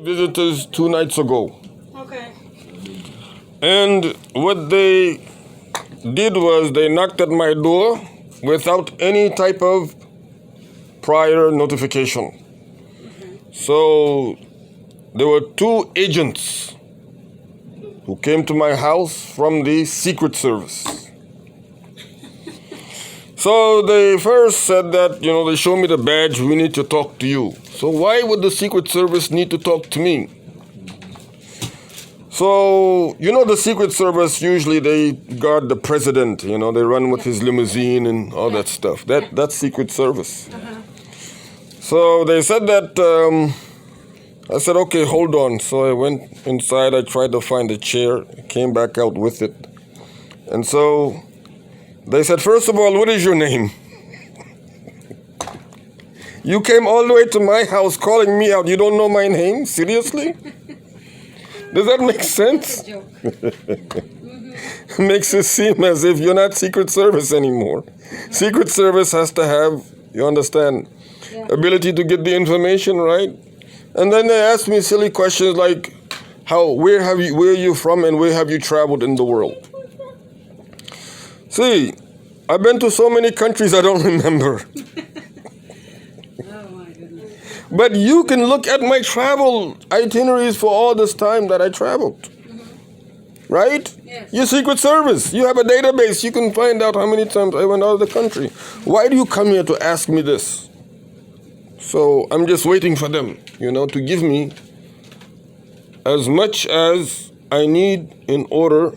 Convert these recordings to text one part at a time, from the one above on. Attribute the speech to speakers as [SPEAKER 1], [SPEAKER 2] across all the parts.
[SPEAKER 1] visitors 2 nights ago.
[SPEAKER 2] Okay.
[SPEAKER 1] And what they did was they knocked at my door without any type of prior notification. So there were 2 agents who came to my house from the Secret Service. So they first said that, they show me the badge, we need to talk to you. So why would the Secret Service need to talk to me? So, the Secret Service, usually they guard the president, they run with his limousine and all that stuff. That's Secret Service. So they said that, I said, okay, hold on. So I went inside, I tried to find a chair, came back out with it. And so they said, first of all, what is your name? You came all the way to my house calling me out. You don't know my name? Seriously? Does that make sense? Makes it seem as if you're not Secret Service anymore. Secret Service has to have, you understand, ability to get the information, right? And then they asked me silly questions like, where are you from and where have you traveled in the world? See, I've been to so many countries I don't remember.
[SPEAKER 2] Oh my goodness.
[SPEAKER 1] But you can look at my travel itineraries for all this time that I traveled. Right?
[SPEAKER 2] Yes.
[SPEAKER 1] You're Secret Service. You have a database. You can find out how many times I went out of the country. Why do you come here to ask me this? So I'm just waiting for them, to give me as much as I need in order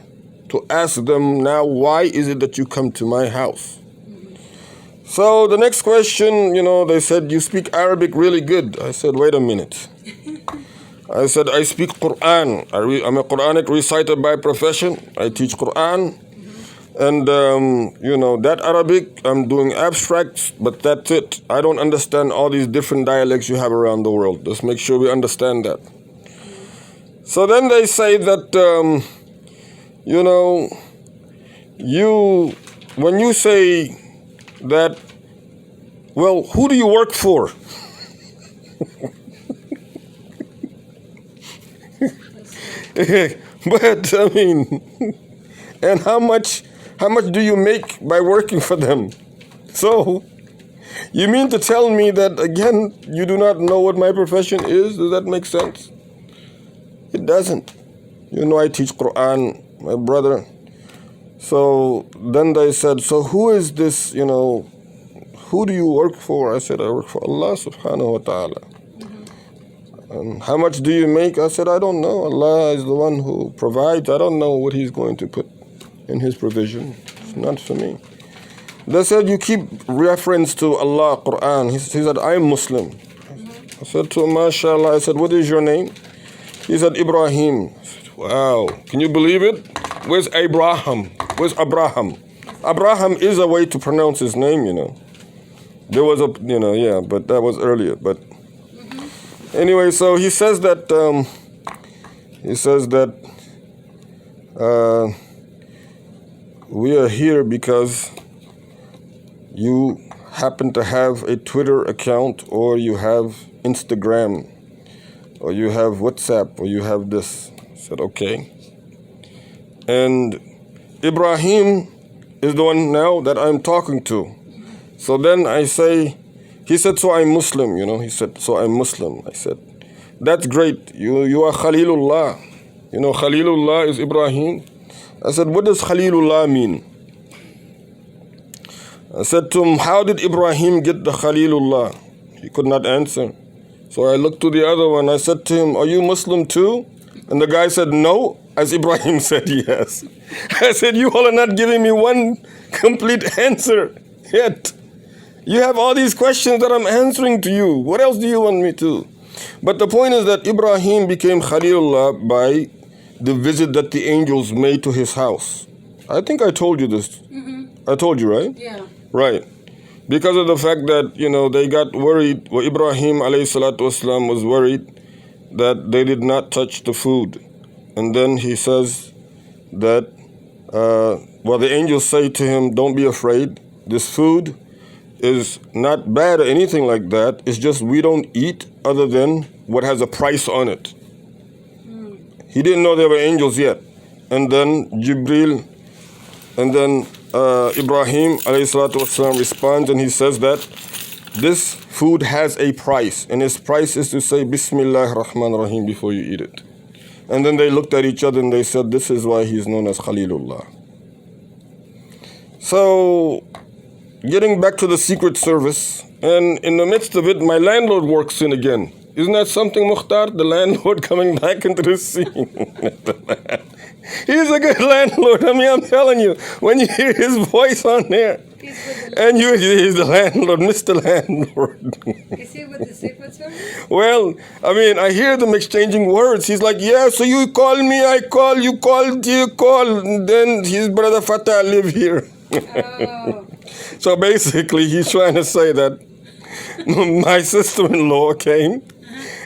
[SPEAKER 1] to ask them now, why is it that you come to my house? So the next question, they said, you speak Arabic really good. I said, wait a minute. I said, I speak Quran. I'm a Quranic reciter by profession. I teach Quran. And, that Arabic, I'm doing abstracts, but that's it. I don't understand all these different dialects you have around the world. Just make sure we understand that. So then they say that, when you say that, well, who do you work for? But, and how much do you make by working for them? So, you mean to tell me that, again, you do not know what my profession is? Does that make sense? It doesn't. I teach Quran, my brother. So then they said, so who is this, who do you work for? I said, I work for Allah subhanahu wa ta'ala. And how much do you make? I said, I don't know. Allah is the one who provides. I don't know what He's going to put in His provision. It's not for me. They said, you keep reference to Allah, Quran. He said, I'm Muslim. I said to him, mashallah. I said, what is your name? He said, Ibrahim. I said, wow. Can you believe it? Where's Abraham? Where's Abraham? Abraham is a way to pronounce his name, There was a, but that was earlier. But anyway, so he says that, we are here because you happen to have a Twitter account, or you have Instagram, or you have WhatsApp, or you have this. I said, okay. And Ibrahim is the one now that I'm talking to. So then I say, he said, so I'm Muslim, He said, so I'm Muslim. I said, that's great. You are Khalilullah. Khalilullah is Ibrahim. I said, what does Khalilullah mean? I said to him, how did Ibrahim get the Khalilullah? He could not answer. So I looked to the other one. I said to him, are you Muslim too? And the guy said, no, as Ibrahim said yes. I said, you all are not giving me one complete answer yet. You have all these questions that I'm answering to you. What else do you want me to? But the point is that Ibrahim became Khalilullah by the visit that the angels made to his house. I think I told you this. I told you, right?
[SPEAKER 2] Yeah.
[SPEAKER 1] Right. Because of the fact that, they got worried, Ibrahim alayhi salatu wasalam was worried that they did not touch the food. And then he says that, the angels say to him, don't be afraid. This food is not bad or anything like that. It's just we don't eat other than what has a price on it. He didn't know there were angels yet. And then Jibril, and then Ibrahim alayhi salatu wasalam responds, and he says that this food has a price, and its price is to say Bismillah ar-Rahman ar-Rahim before you eat it. And then they looked at each other and they said, this is why he's known as Khalilullah. So, getting back to the Secret Service, and in the midst of it, my landlord works in again. Isn't that something, Mukhtar? The landlord coming back into the scene. He's a good landlord. I mean, I'm telling you, when you hear his voice on there, and he's the landlord, Mr. Landlord.
[SPEAKER 2] Is he with the Secret Service?
[SPEAKER 1] Well, I mean, I hear them exchanging words. He's like, yeah, so you call me, I call, you call, you call. And then his brother Fatah live here.
[SPEAKER 2] Oh.
[SPEAKER 1] So basically, he's trying to say that my sister-in-law came,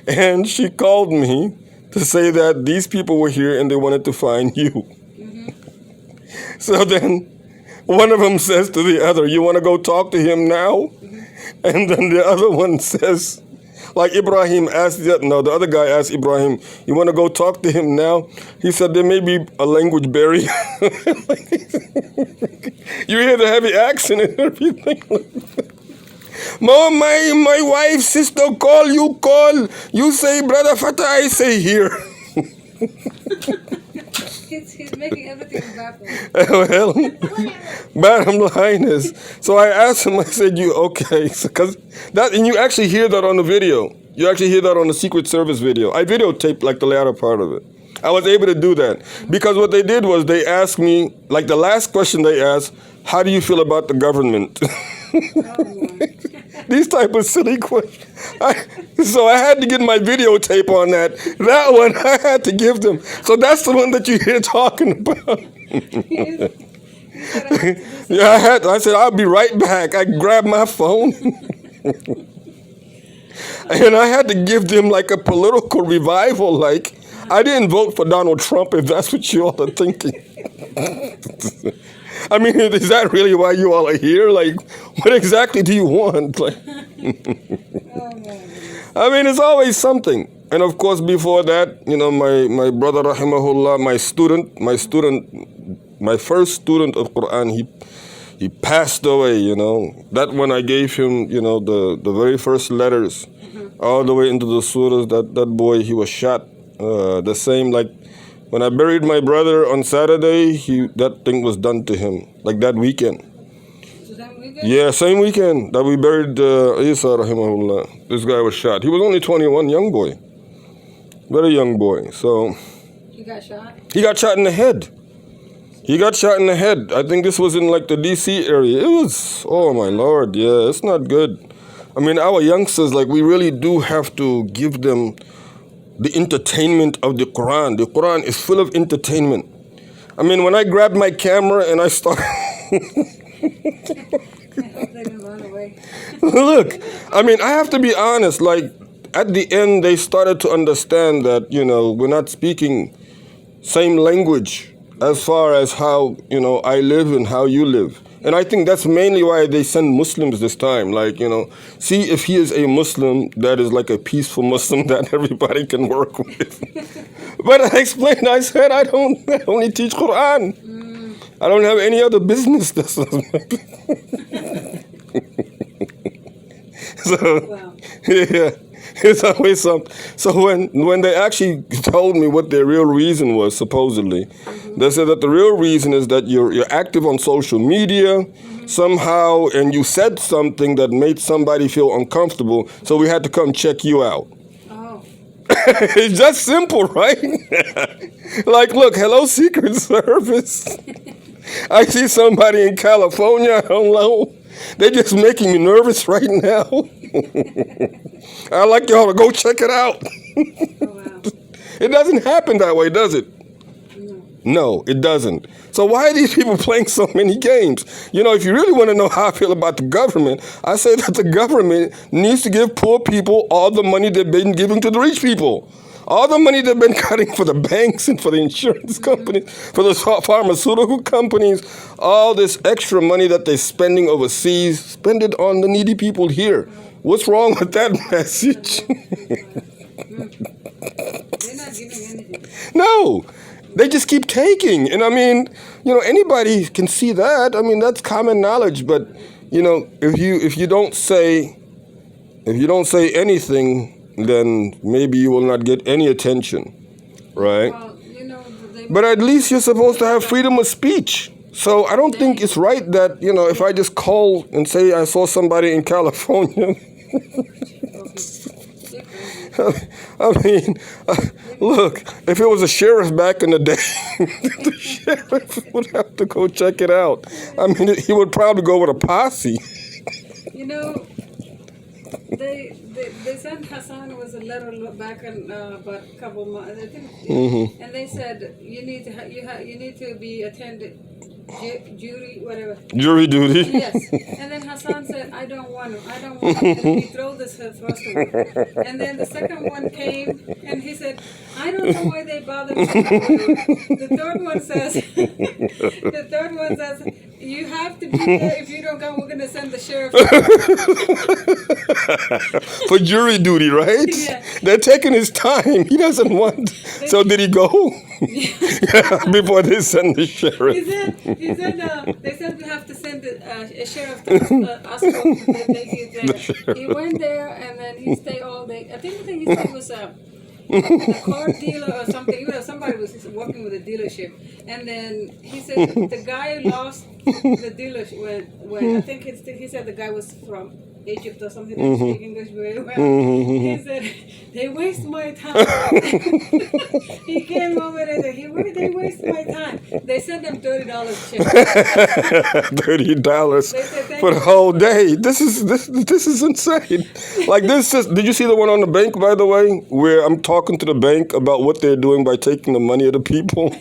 [SPEAKER 1] and she called me to say that these people were here and they wanted to find you. So then one of them says to the other, you want to go talk to him now? And then the other one says, like Ibrahim asked, the other guy asked Ibrahim, you want to go talk to him now? He said, there may be a language barrier. You hear the heavy accent and everything. Mom, my wife, sister, call, you say, brother Fatah, I say here.
[SPEAKER 2] He's making everything baffled.
[SPEAKER 1] Well, bottom line is, so I asked him, I said, you okay? Because that, and you actually hear that on the video. You actually hear that on the Secret Service video. I videotaped like the latter part of it. I was able to do that because what they did was they asked me, like the last question they asked, how do you feel about the government? These type of silly questions. So I had to get my videotape on that. That one I had to give them. So that's the one that you hear talking about. Yeah, I said, I'll be right back. I grabbed my phone. And I had to give them like a political revival. Like, I didn't vote for Donald Trump, if that's what you all are thinking. I mean, is that really why you all are here? Like, what exactly do you want? Like, I mean, it's always something. And of course, before that, you know, my brother, rahimahullah, my first student of Quran, he passed away, you know. That when I gave him, you know, the very first letters, all the way into the surahs, that boy, he was shot. The same, like, when I buried my brother on Saturday, that thing was done to him, like that weekend.
[SPEAKER 2] So that weekend?
[SPEAKER 1] Yeah, same weekend that we buried Isa, rahimahullah. This guy was shot. He was only 21, young boy. Very young boy. So
[SPEAKER 2] He got shot?
[SPEAKER 1] he got shot in the head. He got shot in the head. I think this was in like the D.C. area. It was, oh my Lord, yeah, it's not good. I mean, our youngsters, like, we really do have to give them the entertainment of the Quran. The Quran is full of entertainment. I mean, when I grabbed my camera and I started...
[SPEAKER 2] They didn't run away.
[SPEAKER 1] Look, I mean, I have to be honest, like, at the end, they started to understand that, you know, we're not speaking same language as far as how, you know, I live and how you live. And I think that's mainly why they send Muslims this time. Like, you know, see if he is a Muslim that is like a peaceful Muslim that everybody can work with. But I explained, I said, I only teach Quran. I don't have any other business. So,
[SPEAKER 2] Wow.
[SPEAKER 1] yeah. It's always something. So when they actually told me what their real reason was, supposedly, they said that the real reason is that you're active on social media somehow, and you said something that made somebody feel uncomfortable, so we had to come check you out.
[SPEAKER 2] Oh.
[SPEAKER 1] It's just simple, right? Like, look, hello, Secret Service. I see somebody in California, I don't know. They're just making me nervous right now. I'd like y'all to go check it out.
[SPEAKER 2] Oh, wow.
[SPEAKER 1] It doesn't happen that way, does it? No, it doesn't. So why are these people playing so many games? You know, if you really want to know how I feel about the government, I say that the government needs to give poor people all the money they've been giving to the rich people. All the money they've been cutting for the banks and for the insurance companies, for the pharmaceutical companies, all this extra money that they're spending overseas, spend it on the needy people here. What's wrong with that message?
[SPEAKER 2] They're not giving anything.
[SPEAKER 1] No, they just keep taking. And I mean, anybody can see that. I mean, that's common knowledge. But if you don't say anything, then maybe you will not get any attention, right?
[SPEAKER 2] Well, they.
[SPEAKER 1] But at least you're supposed to have freedom of speech. So I don't think it's right that, if I just call and say I saw somebody in California. I mean, look, if it was a sheriff back in the day, the sheriff would have to go check it out. I mean, he would probably go with a posse.
[SPEAKER 2] They sent Hassan was a letter back in about a couple months, I think, and they said you need to be attended jury whatever.
[SPEAKER 1] Jury duty.
[SPEAKER 2] Yes, and then Hassan said I don't want to, and he threw this first one, and then the second one came and he said I don't know why they bother me. The third one says you have to be there. If you don't come, we're gonna send the sheriff.
[SPEAKER 1] For jury duty, right?
[SPEAKER 2] Yeah.
[SPEAKER 1] They're taking his time. He doesn't want. So did he go? Before they send the sheriff.
[SPEAKER 2] He said they said we have to send a sheriff to us. He went there and then he stayed all day. I think he said it was a car dealer or something. Somebody was working with a dealership, and then he said the guy lost the dealership when I think he said the guy was from Egypt or something, that speak English very well. He said, they waste my time. He came over there, they waste my time. They sent him $30 check.
[SPEAKER 1] $30 for the whole day. This is insane. Like did you see the one on the bank, by the way, where I'm talking to the bank about what they're doing by taking the money of the people?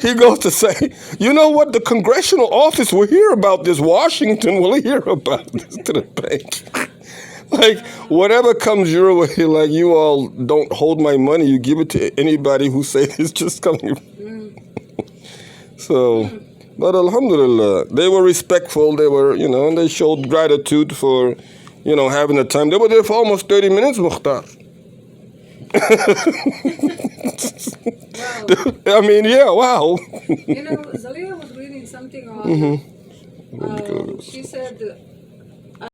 [SPEAKER 1] He goes to say, you know what, the congressional office will hear about this. Washington will hear about this to the bank. Like, whatever comes your way, like, you all don't hold my money. You give it to anybody who says it's just coming. So, but alhamdulillah, they were respectful. They were, and they showed gratitude for, having the time. They were there for almost 30 minutes, Mukhtar.
[SPEAKER 2] Wow.
[SPEAKER 1] I mean, yeah, wow.
[SPEAKER 2] Zalia was reading something on. She said